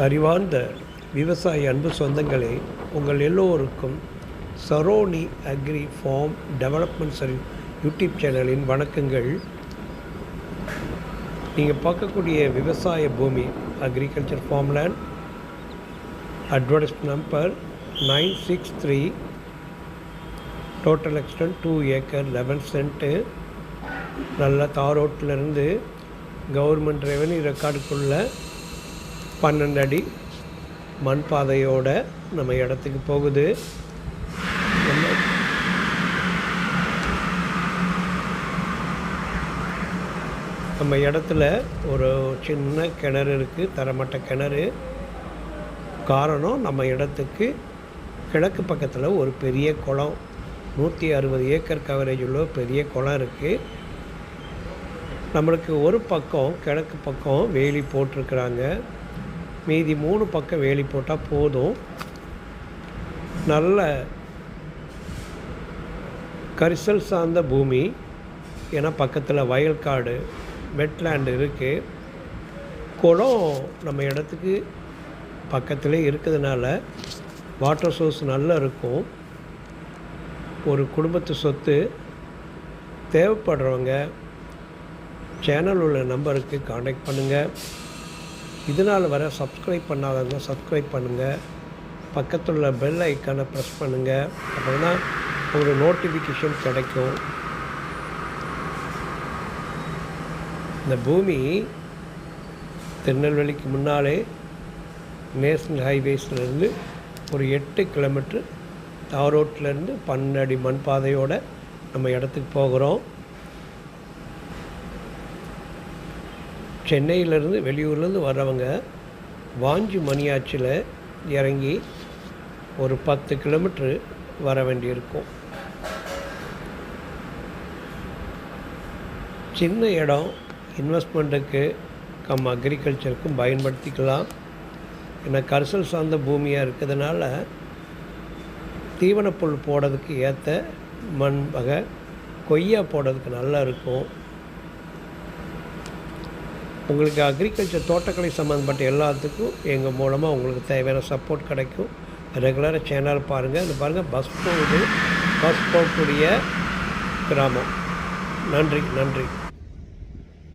அறிவார்ந்த விவசாய அன்பு சொந்தங்களே, உங்கள் எல்லோருக்கும் Saroni agri farm development service YouTube சேனலின் வணக்கங்கள். நீங்கள் பார்க்கக்கூடிய விவசாய பூமி agriculture farm land, advertise number 963, total extent 2 acre 11 cent. நல்ல தார் ரோட்டிலேருந்து கவர்மெண்ட் ரெவென்யூ ரெக்கார்டுக்குள்ள 12 அடி மண் பாதையோடு நம்ம இடத்துக்கு போகுது. நம்ம இடத்துல ஒரு சின்ன கிணறு இருக்குது, தரமட்ட கிணறு. காரணம், நம்ம இடத்துக்கு கிழக்கு பக்கத்தில் ஒரு பெரிய குளம், 160 ஏக்கர் கவரேஜ் உள்ள பெரிய குளம் இருக்குது. நம்மளுக்கு ஒரு பக்கம் கிழக்கு பக்கம் வேலி போட்டிருக்கிறாங்க, மீதி 3 பக்கம் வேலி போட்டால் போதும். நல்ல கரிசல் சார்ந்த பூமி, ஏன்னா பக்கத்தில் வயல்காடு வெட்லேண்டு இருக்குது. குளம் நம்ம இடத்துக்கு பக்கத்திலே இருக்கிறதுனால வாட்டர் சோர்ஸ் நல்லா இருக்கும். ஒரு குடும்பத்து சொத்து. தேவைப்படுறவங்க சேனல் உள்ள நம்பருக்கு காண்டாக்ட் பண்ணுங்கள். இதனால் வர சப்ஸ்கிரைப் பண்ணாதவங்க சப்ஸ்கிரைப் பண்ணுங்கள். பக்கத்தில் உள்ள பெல் ஐக்கானை ப்ரெஸ் பண்ணுங்கள். அப்படின்னா ஒரு நோட்டிஃபிகேஷன் கிடைக்கும். இந்த பூமி திருநெல்வேலிக்கு முன்னாலே நேஷ்னல் ஹைவேஸ்லேருந்து ஒரு 8 கிலோமீட்டர் தார் ரோட்லேருந்து 12 அடி மண் பாதையோடு நம்ம இடத்துக்கு போகிறோம். சென்னையிலேருந்து வெளியூர்லேருந்து வர்றவங்க வாஞ்சி மணியாச்சில் இறங்கி ஒரு 10 கிலோமீட்ரு வர வேண்டியிருக்கும். சின்ன இடம், இன்வெஸ்ட்மெண்ட்டுக்கு அக்ரிகல்ச்சருக்கும் பயன்படுத்திக்கலாம். ஏன்னா கரிசல் சார்ந்த பூமியாக இருக்கிறதுனால தீவனப்புல் போடுறதுக்கு ஏற்ற மண் வகை, கொய்யா போடுறதுக்கு நல்லா இருக்கும். உங்களுக்கு அக்ரிகல்ச்சர் தோட்டக்கலை சம்மந்தப்பட்ட எல்லாத்துக்கும் எங்கள் மூலமாக உங்களுக்கு தேவையான சப்போர்ட் கிடைக்கும். ரெகுலராக சேனல் பாருங்கள். இது பாருங்கள், பஸ் போகக்கூடிய கிராமம். நன்றி.